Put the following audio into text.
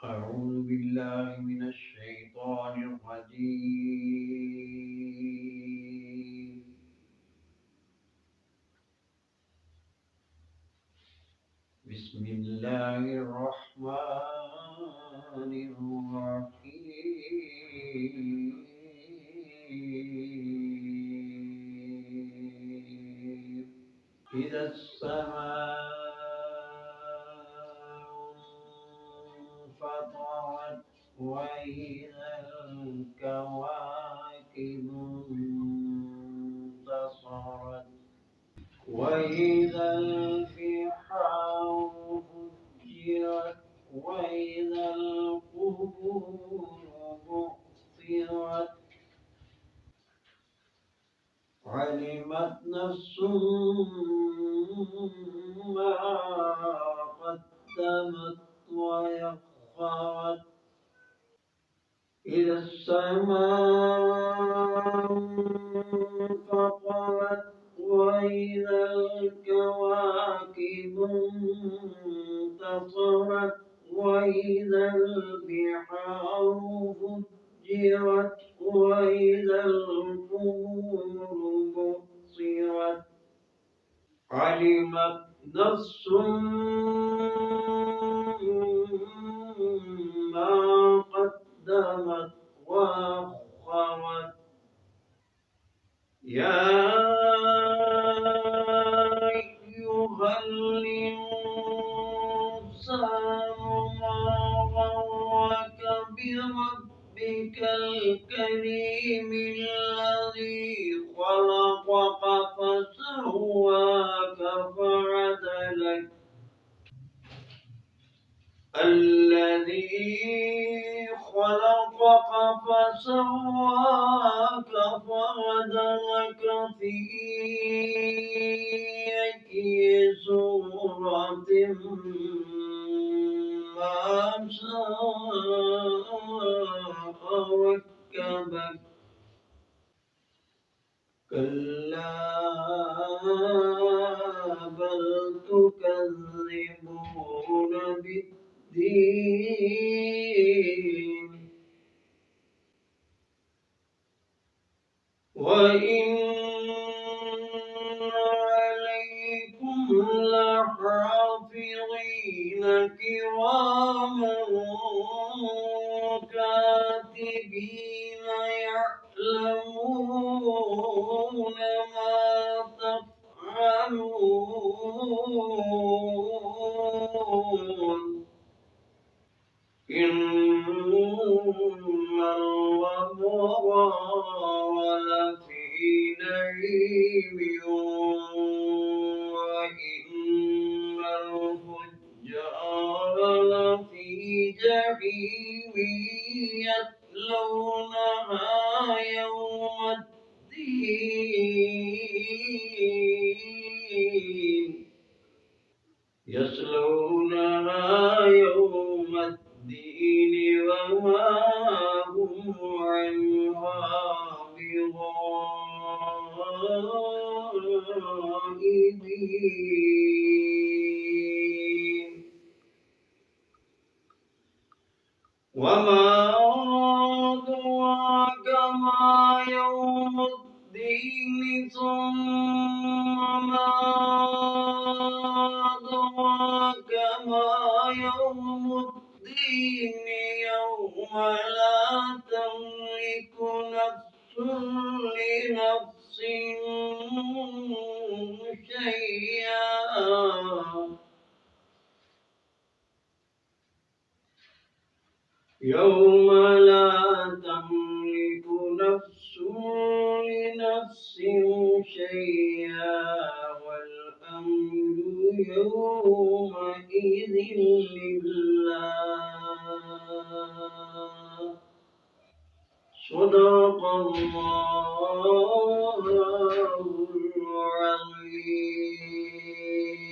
أعوذ بالله من الشيطان الرجيم. بسم الله الرحمن الرحيم. إذا السماء انفطرت وإذا الكواكب انتصرت وإذا البحار فجرت وإذا القبور بعثرت علمت نفس ما قدمت ويأخرت إذا السماء انفطرت وإذا الكواكب انتصرت وإذا البحار فجرت وإذا القبور بعثرت علمت نفس ما قدمت وأخرت يا أيها الإنسان ما غرك بربك الكريم الذي خلقك فسواك فعدلك الذي خلقك فسواك فعدلك في أي صورة ما شاء ركبك كلا بل تكذبون بالدين وإن عليكم لحافظين كراما كاتبين يعلمون ما تفعلون إن الأبرار لفي نعيم وإن الفجار لفي جحيم يصلونها يوم الدين وما هم عنها بغائبين وما أدراك ما يوم الدين ثم ما أدراك ما يوم الدين يوم لا تملك نفس لنفس شيئا يوم لا تملك نفس لنفس شيئا والأمر يومئذ لله صدق الله العظيم.